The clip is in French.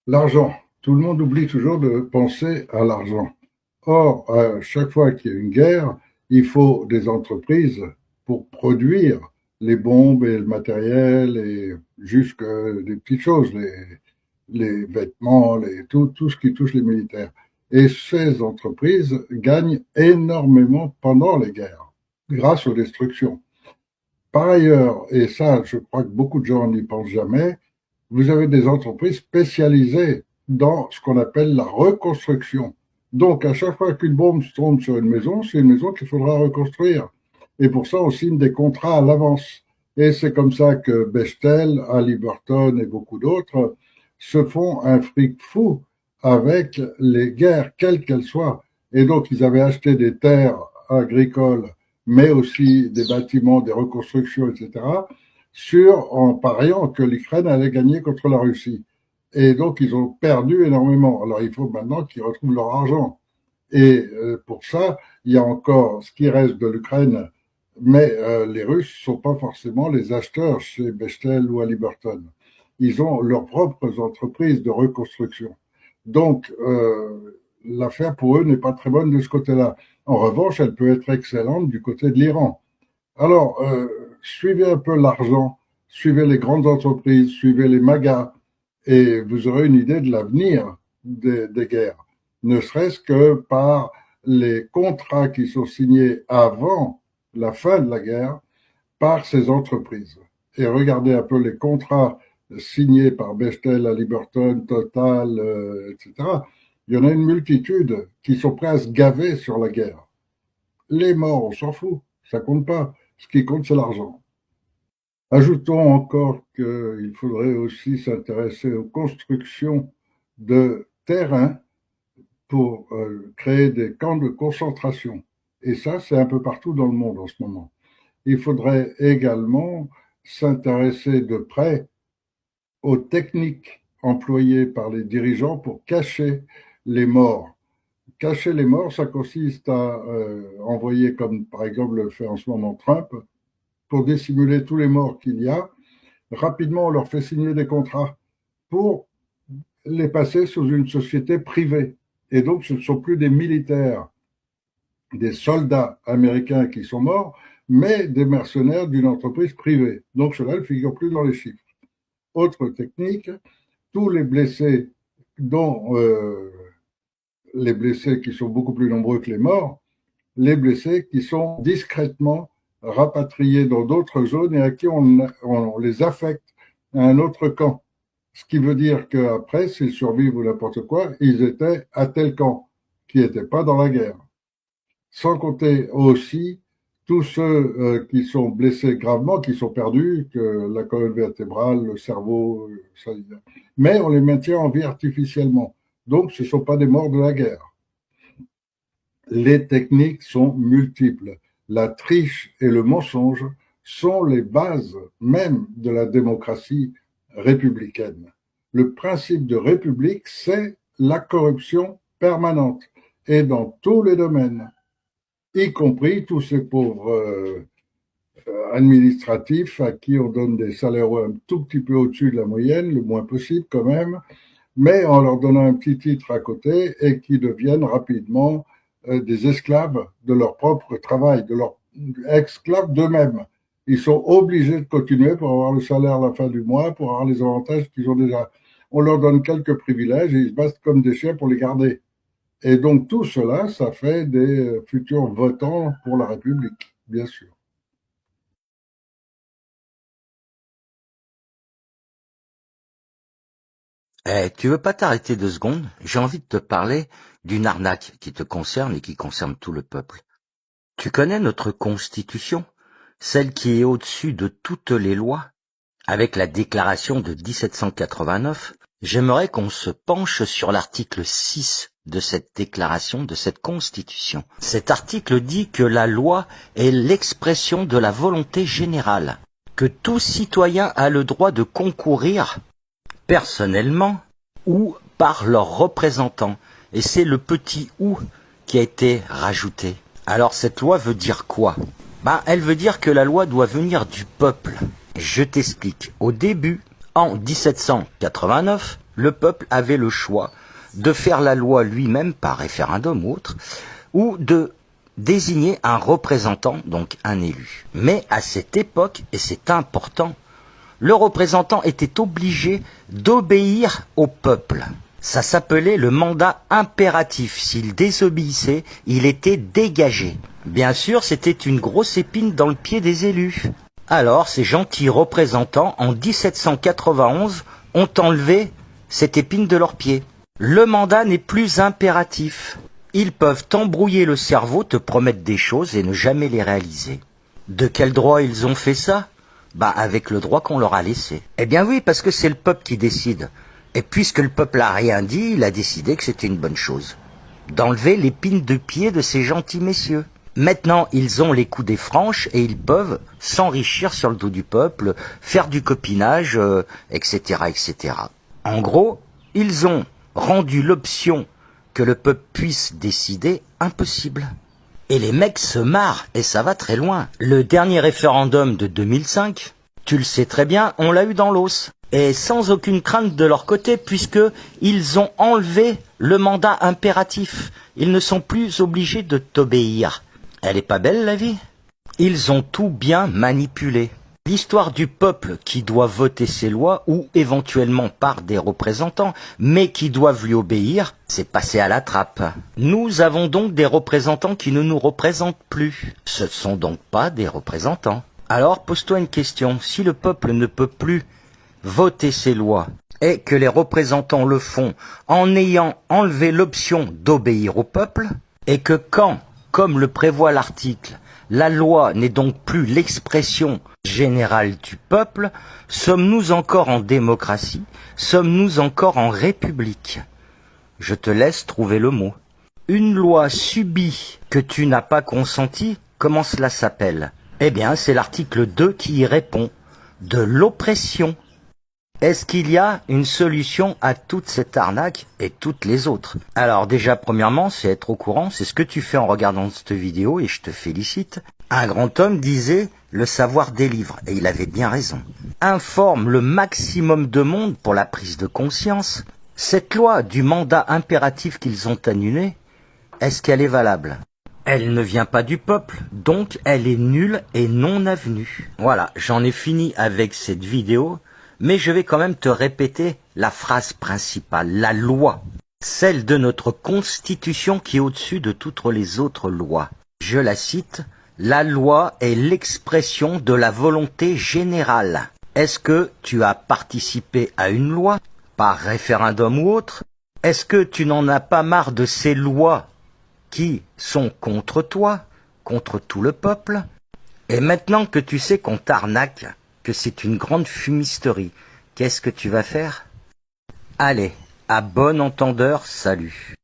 L'argent. Tout le monde oublie toujours de penser à l'argent. Or, à chaque fois qu'il y a une guerre, il faut des entreprises pour produire les bombes et le matériel et jusque des petites choses, les vêtements, tout ce qui touche les militaires. Et ces entreprises gagnent énormément pendant les guerres, grâce aux destructions. Par ailleurs, et ça, je crois que beaucoup de gens n'y pensent jamais, vous avez des entreprises spécialisées dans ce qu'on appelle la reconstruction. Donc, à chaque fois qu'une bombe tombe sur une maison, c'est une maison qu'il faudra reconstruire. Et pour ça, on signe des contrats à l'avance. Et c'est comme ça que Bechtel, Halliburton et beaucoup d'autres se font un fric fou avec les guerres, quelles qu'elles soient. Et donc, ils avaient acheté des terres agricoles, mais aussi des bâtiments, des reconstructions, etc., en pariant que l'Ukraine allait gagner contre la Russie. Et donc, ils ont perdu énormément. Alors, il faut maintenant qu'ils retrouvent leur argent. Et pour ça, il y a encore ce qui reste de l'Ukraine, mais les Russes ne sont pas forcément les acheteurs chez Bechtel ou Halliburton. Ils ont leurs propres entreprises de reconstruction. Donc, l'affaire pour eux n'est pas très bonne de ce côté-là. En revanche, elle peut être excellente du côté de l'Iran. Alors, suivez un peu l'argent, suivez les grandes entreprises, suivez les magas, et vous aurez une idée de l'avenir des guerres, ne serait-ce que par les contrats qui sont signés avant la fin de la guerre par ces entreprises. Et regardez un peu les contrats signés par Bechtel, Halliburton, Total, etc. Il y en a une multitude qui sont prêts à se gaver sur la guerre. Les morts, on s'en fout, ça compte pas. Ce qui compte, c'est l'argent. Ajoutons encore qu'il faudrait aussi s'intéresser aux constructions de terrains pour créer des camps de concentration. Et ça, c'est un peu partout dans le monde en ce moment. Il faudrait également s'intéresser de près aux techniques employées par les dirigeants pour cacher les morts. Cacher les morts, ça consiste à envoyer, comme par exemple le fait en ce moment Trump, pour dissimuler tous les morts qu'il y a. Rapidement, on leur fait signer des contrats pour les passer sous une société privée. Et donc, ce ne sont plus des militaires, des soldats américains qui sont morts, mais des mercenaires d'une entreprise privée. Donc, cela ne figure plus dans les chiffres. Autre technique, tous les blessés, dont les blessés qui sont beaucoup plus nombreux que les morts, les blessés qui sont discrètement rapatriés dans d'autres zones et à qui on les affecte à un autre camp. Ce qui veut dire qu'après, s'ils survivent ou n'importe quoi, ils étaient à tel camp, qui n'était pas dans la guerre. Sans compter aussi tous ceux qui sont blessés gravement, qui sont perdus, que la colonne vertébrale, le cerveau, ça, mais on les maintient en vie artificiellement. Donc, ce ne sont pas des morts de la guerre. Les techniques sont multiples. La triche et le mensonge sont les bases même de la démocratie républicaine. Le principe de république, c'est la corruption permanente et dans tous les domaines, y compris tous ces pauvres administratifs à qui on donne des salaires un tout petit peu au-dessus de la moyenne, le moins possible quand même, mais en leur donnant un petit titre à côté et qui deviennent rapidement des esclaves de leur propre travail, de leur esclaves d'eux-mêmes. Ils sont obligés de continuer pour avoir le salaire à la fin du mois, pour avoir les avantages qu'ils ont déjà. On leur donne quelques privilèges et ils se battent comme des chiens pour les garder. Et donc tout cela, ça fait des futurs votants pour la République, bien sûr. Tu veux pas t'arrêter 2 secondes? J'ai envie de te parler d'une arnaque qui te concerne et qui concerne tout le peuple. Tu connais notre Constitution, celle qui est au-dessus de toutes les lois, avec la déclaration de 1789. J'aimerais qu'on se penche sur l'article 6 de cette déclaration, de cette Constitution. Cet article dit que la loi est l'expression de la volonté générale, que tout citoyen a le droit de concourir personnellement ou par leurs représentants. Et c'est le petit « ou » qui a été rajouté. Alors cette loi veut dire quoi? Elle veut dire que la loi doit venir du peuple. Je t'explique. Au début, en 1789, le peuple avait le choix de faire la loi lui-même par référendum ou autre, ou de désigner un représentant, donc un élu. Mais à cette époque, et c'est important, le représentant était obligé d'obéir au peuple. Ça s'appelait le mandat impératif. S'il désobéissait, il était dégagé. Bien sûr, c'était une grosse épine dans le pied des élus. Alors, ces gentils représentants, en 1791, ont enlevé cette épine de leur pied. Le mandat n'est plus impératif. Ils peuvent t'embrouiller le cerveau, te promettre des choses et ne jamais les réaliser. De quel droit ils ont fait ça ? Avec le droit qu'on leur a laissé. Eh bien oui, parce que c'est le peuple qui décide. Et puisque le peuple a rien dit, il a décidé que c'était une bonne chose. D'enlever l'épine de pied de ces gentils messieurs. Maintenant, ils ont les coups des franches et ils peuvent s'enrichir sur le dos du peuple, faire du copinage, etc., etc. En gros, ils ont rendu l'option que le peuple puisse décider impossible. Et les mecs se marrent, et ça va très loin. Le dernier référendum de 2005, tu le sais très bien, on l'a eu dans l'os. Et sans aucune crainte de leur côté, puisque ils ont enlevé le mandat impératif. Ils ne sont plus obligés de t'obéir. Elle est pas belle, la vie ? Ils ont tout bien manipulé. L'histoire du peuple qui doit voter ses lois, ou éventuellement par des représentants, mais qui doivent lui obéir, c'est passé à la trappe. Nous avons donc des représentants qui ne nous représentent plus. Ce ne sont donc pas des représentants. Alors pose-toi une question, si le peuple ne peut plus voter ses lois, et que les représentants le font en ayant enlevé l'option d'obéir au peuple, et que quand, comme le prévoit l'article, la loi n'est donc plus l'expression générale du peuple, sommes-nous encore en démocratie? Sommes-nous encore en république? Je te laisse trouver le mot. Une loi subie que tu n'as pas consentie, comment cela s'appelle? Eh bien, c'est l'article 2 qui y répond. De l'oppression. Est-ce qu'il y a une solution à toute cette arnaque et toutes les autres? Alors déjà, premièrement, c'est être au courant, c'est ce que tu fais en regardant cette vidéo et je te félicite. Un grand homme disait « le savoir délivre » et il avait bien raison. Informe le maximum de monde pour la prise de conscience. Cette loi du mandat impératif qu'ils ont annulé, est-ce qu'elle est valable? Elle ne vient pas du peuple, donc elle est nulle et non avenue. Voilà, j'en ai fini avec cette vidéo. Mais je vais quand même te répéter la phrase principale, la loi, celle de notre Constitution qui est au-dessus de toutes les autres lois. Je la cite, la loi est l'expression de la volonté générale. Est-ce que tu as participé à une loi, par référendum ou autre? Est-ce que tu n'en as pas marre de ces lois qui sont contre toi, contre tout le peuple? Et maintenant que tu sais qu'on t'arnaque, que c'est une grande fumisterie, qu'est-ce que tu vas faire? Allez, à bon entendeur, salut.